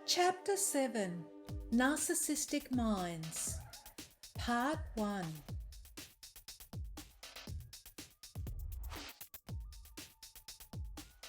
Chapter 7 Narcissistic Minds Part 1.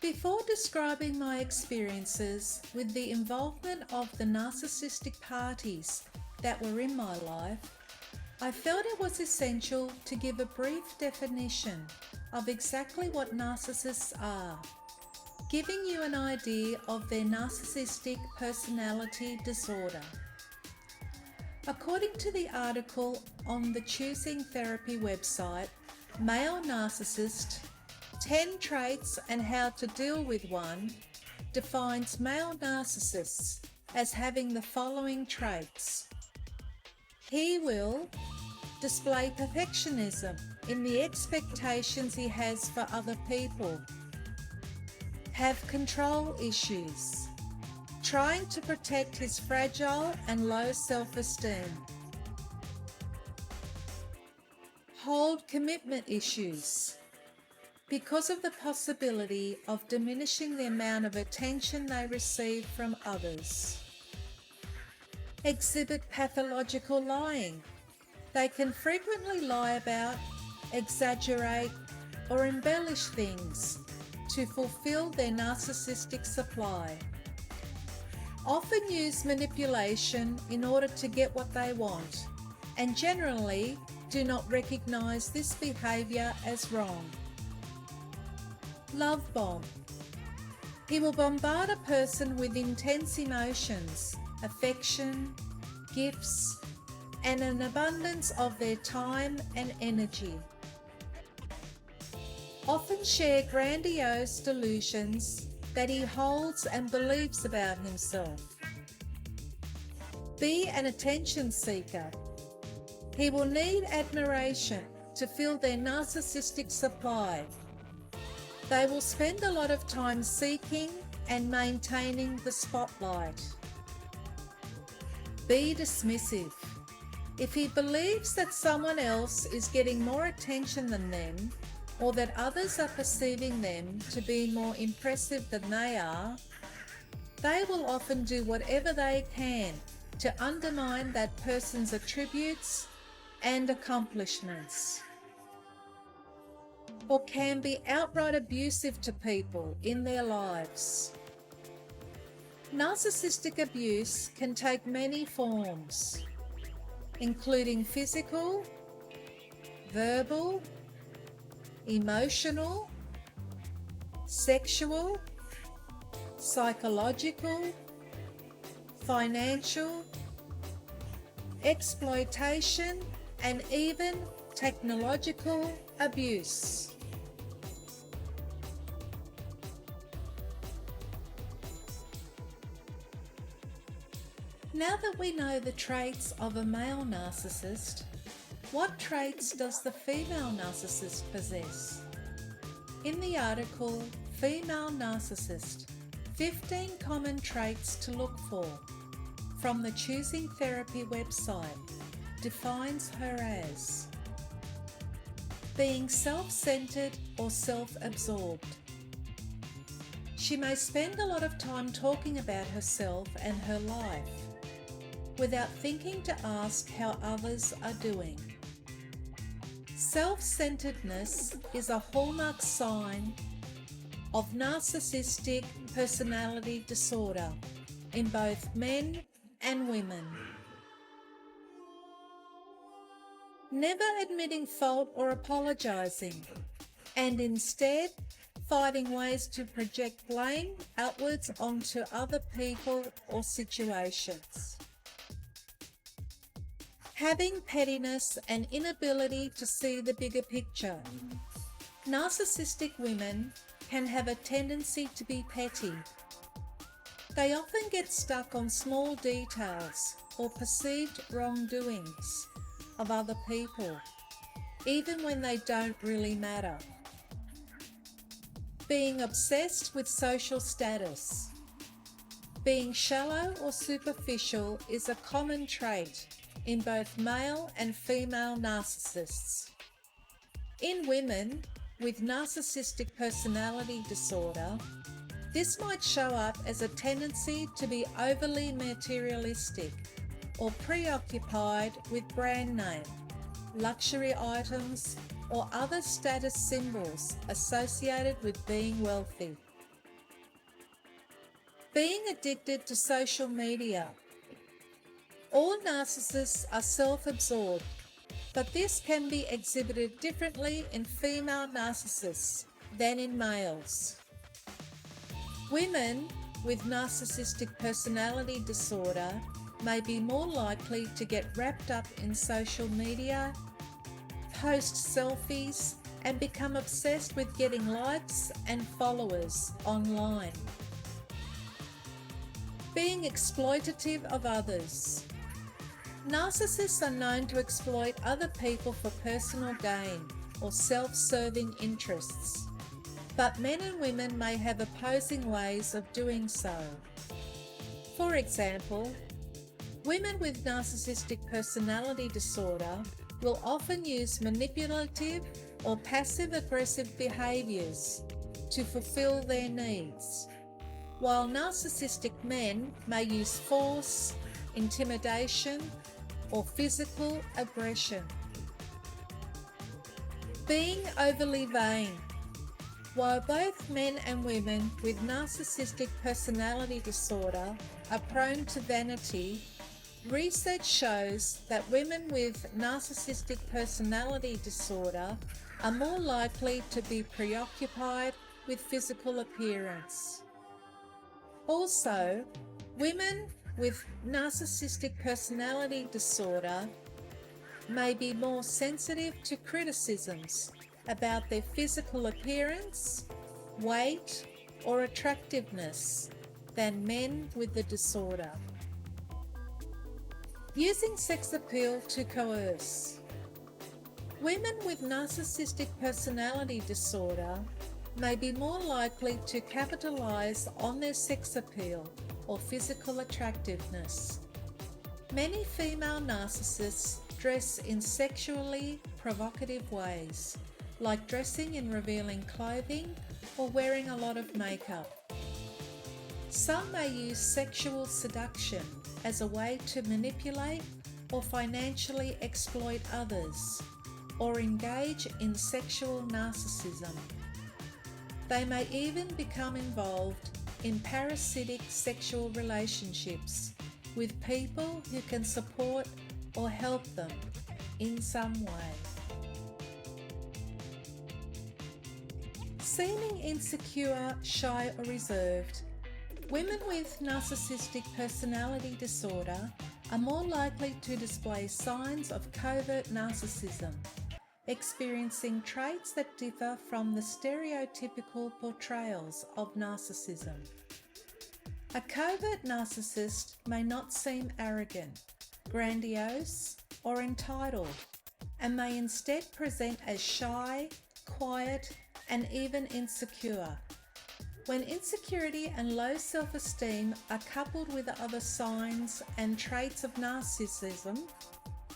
Before describing my experiences with the involvement of the narcissistic parties that were in my life, I felt it was essential to give a brief definition of exactly what narcissists are, giving you an idea of their narcissistic personality disorder. According to the article on the Choosing Therapy website, Male Narcissist, 10 Traits and How to Deal with One, defines male narcissists as having the following traits. He will display perfectionism in the expectations he has for other people, have control issues, trying to protect his fragile and low self-esteem, hold commitment issues because of the possibility of diminishing the amount of attention they receive from others, exhibit pathological lying. They can frequently lie about, exaggerate, or embellish things to fulfill their narcissistic supply. Often use manipulation in order to get what they want, and generally do not recognize this behavior as wrong. Love bomb. He will bombard a person with intense emotions, affection, gifts, and an abundance of their time and energy. Often share grandiose delusions that he holds and believes about himself. Be an attention seeker. He will need admiration to fill their narcissistic supply. They will spend a lot of time seeking and maintaining the spotlight. Be dismissive. If he believes that someone else is getting more attention than them, or that others are perceiving them to be more impressive than they are, they will often do whatever they can to undermine that person's attributes and accomplishments, or can be outright abusive to people in their lives. Narcissistic abuse can take many forms, including physical, verbal, emotional, sexual, psychological, financial, exploitation, and even technological abuse. Now that we know the traits of a male narcissist, what traits does the female narcissist possess? In the article, Female Narcissist, 15 Common Traits to Look For, from the Choosing Therapy website, defines her as being self-centered or self-absorbed. She may spend a lot of time talking about herself and her life, without thinking to ask how others are doing. Self-centeredness is a hallmark sign of narcissistic personality disorder in both men and women. Never admitting fault or apologizing, and instead finding ways to project blame outwards onto other people or situations. Having pettiness and inability to see the bigger picture. Narcissistic women can have a tendency to be petty. They often get stuck on small details or perceived wrongdoings of other people, even when they don't really matter. Being obsessed with social status. Being shallow or superficial is a common trait in both male and female narcissists. In women with narcissistic personality disorder, This might show up as a tendency to be overly materialistic or preoccupied with brand name, luxury items, or other status symbols associated with being wealthy. Being addicted to social media. All narcissists are self-absorbed, but this can be exhibited differently in female narcissists than in males. Women with narcissistic personality disorder may be more likely to get wrapped up in social media, post selfies, and become obsessed with getting likes and followers online. Being exploitative of others. Narcissists are known to exploit other people for personal gain or self-serving interests, but men and women may have opposing ways of doing so. For example, women with narcissistic personality disorder will often use manipulative or passive-aggressive behaviours to fulfill their needs, while narcissistic men may use force, intimidation, or physical aggression. Being overly vain. While both men and women with narcissistic personality disorder are prone to vanity, research shows that women with narcissistic personality disorder are more likely to be preoccupied with physical appearance. Also, women with narcissistic personality disorder may be more sensitive to criticisms about their physical appearance, weight, or attractiveness than men with the disorder. Using sex appeal to coerce. Women with narcissistic personality disorder may be more likely to capitalize on their sex appeal or physical attractiveness. Many female narcissists dress in sexually provocative ways, like dressing in revealing clothing or wearing a lot of makeup. Some may use sexual seduction as a way to manipulate or financially exploit others, or engage in sexual narcissism. They may even become involved in parasitic sexual relationships with people who can support or help them in some way. Seeming insecure, shy, or reserved. Women with narcissistic personality disorder are more likely to display signs of covert narcissism, experiencing traits that differ from the stereotypical portrayals of narcissism. A covert narcissist may not seem arrogant, grandiose, or entitled, and may instead present as shy, quiet, and even insecure. When insecurity and low self-esteem are coupled with other signs and traits of narcissism,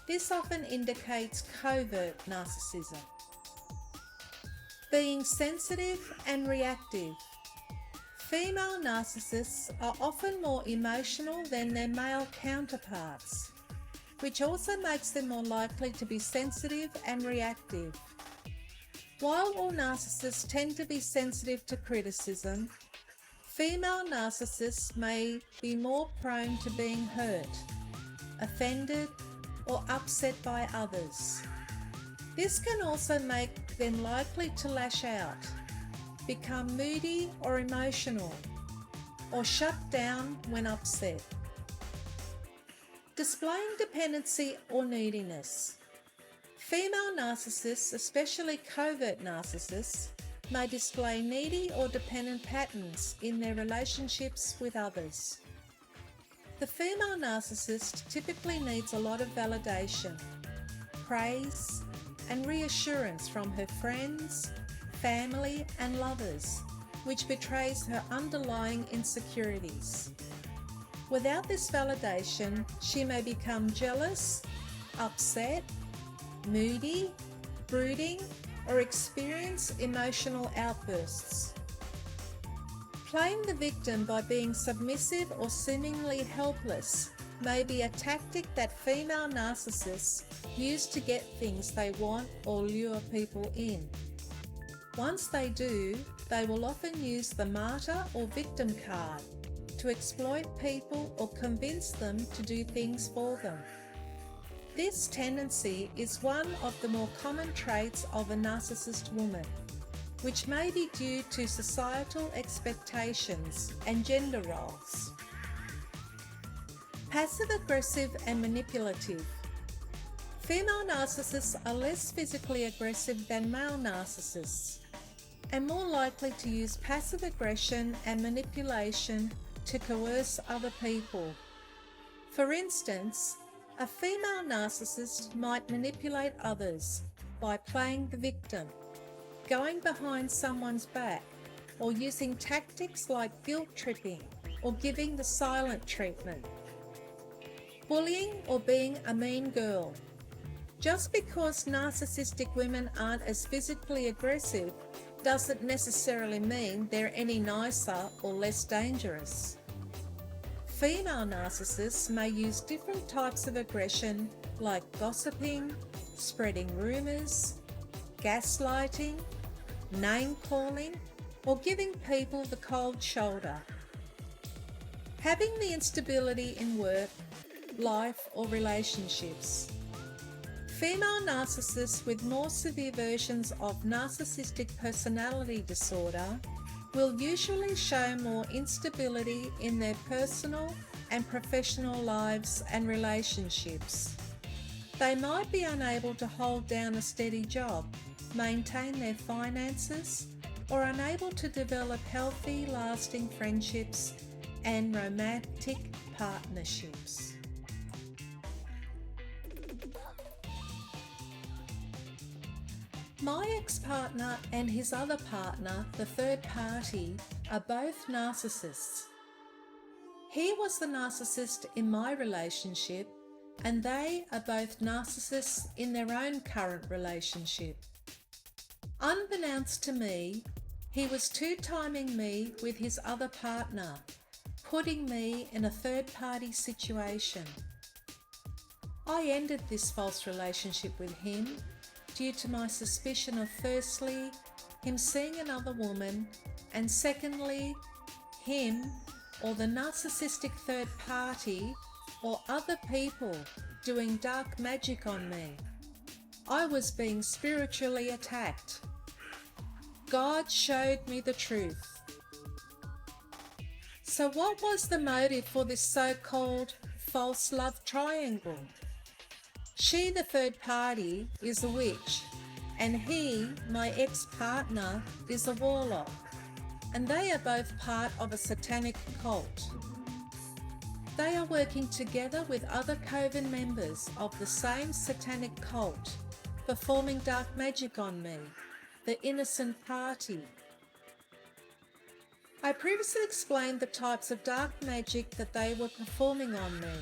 this often indicates covert narcissism. Being sensitive and reactive. Female narcissists are often more emotional than their male counterparts, which also makes them more likely to be sensitive and reactive. While all narcissists tend to be sensitive to criticism, female narcissists may be more prone to being hurt, offended, or upset by others. This can also make them likely to lash out, become moody or emotional, or shut down when upset. Displaying dependency or neediness. Female narcissists, especially covert narcissists, may display needy or dependent patterns in their relationships with others. The female narcissist typically needs a lot of validation, praise, and reassurance from her friends, family, and lovers, which betrays her underlying insecurities. Without this validation, she may become jealous, upset, moody, brooding, or experience emotional outbursts. Playing the victim by being submissive or seemingly helpless may be a tactic that female narcissists use to get things they want or lure people in. Once they do, they will often use the martyr or victim card to exploit people or convince them to do things for them. This tendency is one of the more common traits of a narcissist woman, which may be due to societal expectations and gender roles. Passive-aggressive and manipulative. Female narcissists are less physically aggressive than male narcissists, and more likely to use passive aggression and manipulation to coerce other people. For instance, a female narcissist might manipulate others by playing the victim, going behind someone's back, or using tactics like guilt-tripping or giving the silent treatment. Bullying or being a mean girl. Just because narcissistic women aren't as physically aggressive doesn't necessarily mean they're any nicer or less dangerous. Female narcissists may use different types of aggression like gossiping, spreading rumours, gaslighting, name-calling, or giving people the cold shoulder. Having the instability in work, life, or relationships. Female narcissists with more severe versions of narcissistic personality disorder will usually show more instability in their personal and professional lives and relationships. They might be unable to hold down a steady job, maintain their finances, or unable to develop healthy, lasting friendships and romantic partnerships. My ex-partner and his other partner, the third party, are both narcissists. He was the narcissist in my relationship, and they are both narcissists in their own current relationship. Unbeknownst to me, he was two-timing me with his other partner, putting me in a third-party situation. I ended this false relationship with him due to my suspicion of, firstly, him seeing another woman, and secondly, him or the narcissistic third party or other people doing dark magic on me. I was being spiritually attacked. God showed me the truth. So what was the motive for this so-called false love triangle? She, the third party, is a witch, and he, my ex-partner, is a warlock, and they are both part of a satanic cult. They are working together with other coven members of the same satanic cult, performing dark magic on me, the innocent party. I previously explained the types of dark magic that they were performing on me.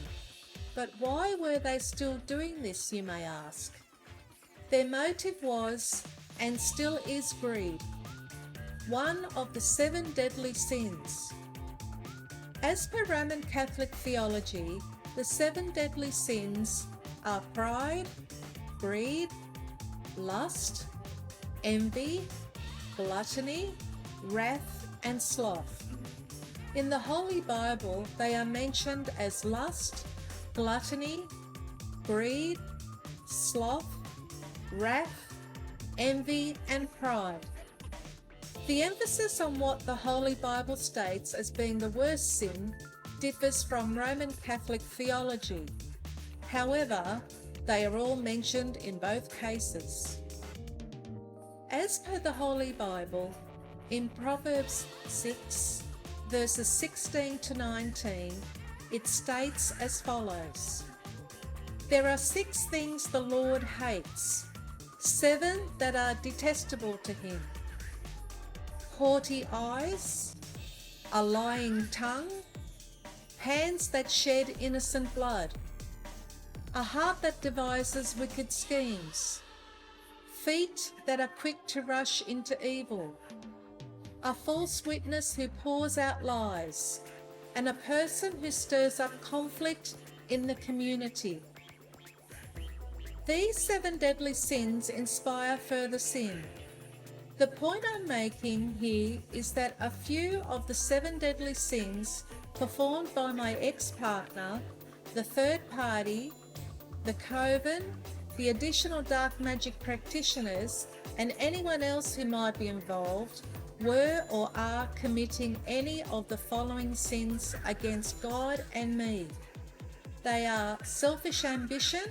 But why were they still doing this, you may ask? Their motive was, and still is, greed, one of the 7 deadly sins. As per Roman Catholic theology, the 7 deadly sins are pride, greed, lust, envy, gluttony, wrath, and sloth. In the Holy Bible, they are mentioned as lust, gluttony, greed, sloth, wrath, envy, and pride. The emphasis on what the Holy Bible states as being the worst sin differs from Roman Catholic theology. However, they are all mentioned in both cases. As per the Holy Bible, in Proverbs 6, verses 16 to 19, it states as follows: There are 6 things the Lord hates, 7 that are detestable to him: haughty eyes, a lying tongue, hands that shed innocent blood, a heart that devises wicked schemes, feet that are quick to rush into evil, a false witness who pours out lies, and a person who stirs up conflict in the community. These 7 deadly sins inspire further sin. The point I'm making here is that a few of the 7 deadly sins performed by my ex-partner, the third party, the coven, the additional dark magic practitioners, and anyone else who might be involved were or are committing any of the following sins against God and me. They are selfish ambition,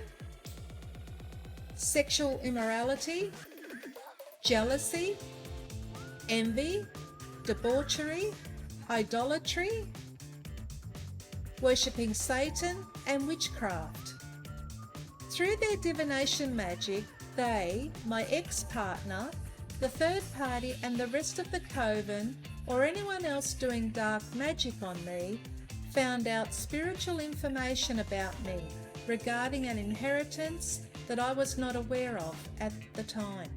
sexual immorality, jealousy, envy, debauchery, idolatry, worshipping Satan, and witchcraft. Through their divination magic, they, my ex-partner, the third party, and the rest of the coven, or anyone else doing dark magic on me, found out spiritual information about me regarding an inheritance that I was not aware of at the time.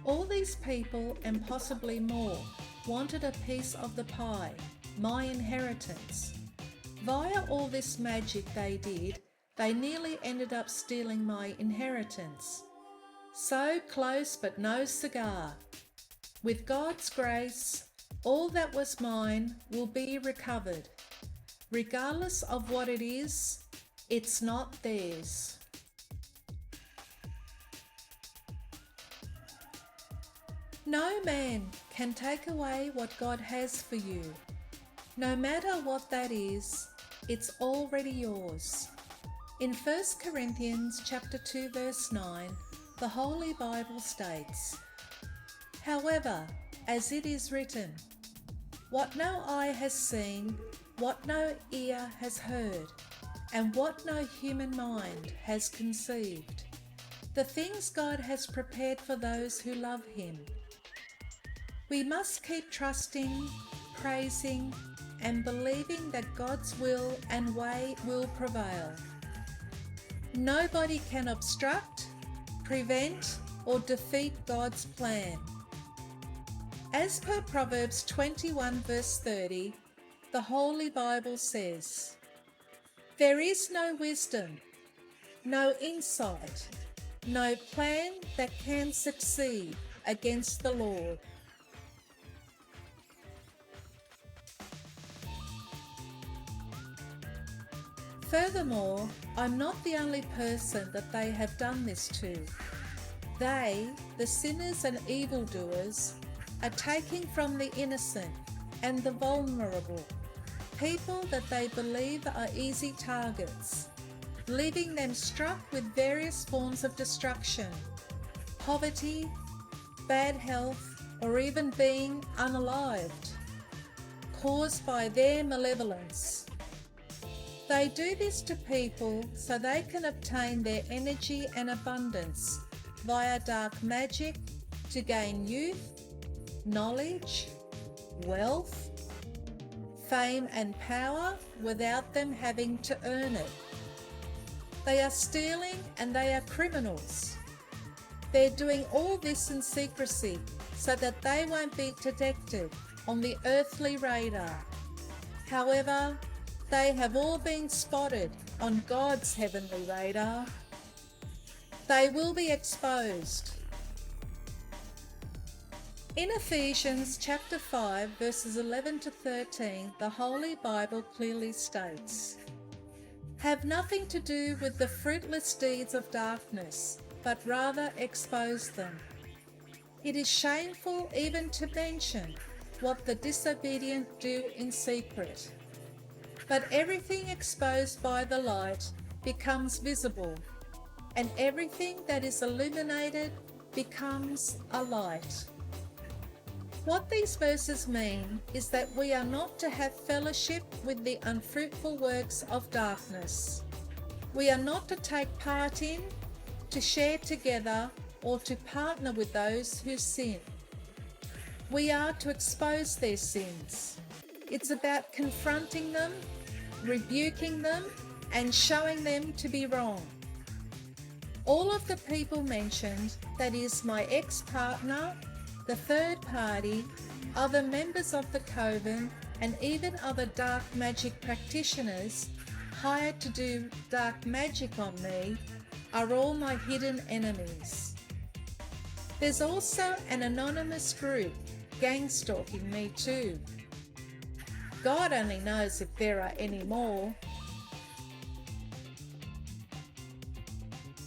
All these people, and possibly more, wanted a piece of the pie, my inheritance. Via all this magic they nearly ended up stealing my inheritance. So close but no cigar. With God's grace, all that was mine will be recovered. Regardless of what it is, it's not theirs. No man can take away what God has for you. No matter what that is, it's already yours. In 1 Corinthians chapter 2 verse 9, the Holy Bible states, "However, as it is written, what no eye has seen, what no ear has heard, and what no human mind has conceived, the things God has prepared for those who love Him." We must keep trusting, praising, and believing that God's will and way will prevail. Nobody can obstruct, prevent, or defeat God's plan. As per Proverbs 21 verse 30, the Holy Bible says, "There is no wisdom, no insight, no plan that can succeed against the Lord." Furthermore, I'm not the only person that they have done this to. They, the sinners and evildoers, are taking from the innocent and the vulnerable, people that they believe are easy targets, leaving them struck with various forms of destruction, poverty, bad health, or even being unalived, caused by their malevolence. They do this to people so they can obtain their energy and abundance via dark magic to gain youth, knowledge, wealth, fame and power without them having to earn it. They are stealing and they are criminals. They're doing all this in secrecy so that they won't be detected on the earthly radar. However, they have all been spotted on God's heavenly radar. They will be exposed. In Ephesians chapter 5 verses 11 to 13, the Holy Bible clearly states, "Have nothing to do with the fruitless deeds of darkness, but rather expose them. It is shameful even to mention what the disobedient do in secret. But everything exposed by the light becomes visible, and everything that is illuminated becomes a light." What these verses mean is that we are not to have fellowship with the unfruitful works of darkness. We are not to take part in, to share together, or to partner with those who sin. We are to expose their sins. It's about confronting them, rebuking them, and showing them to be wrong. All of the people mentioned, that is my ex-partner, The third party, other members of the coven, and even other dark magic practitioners hired to do dark magic on me are all my hidden enemies. There's also an anonymous group gang-stalking me too. God only knows if there are any more.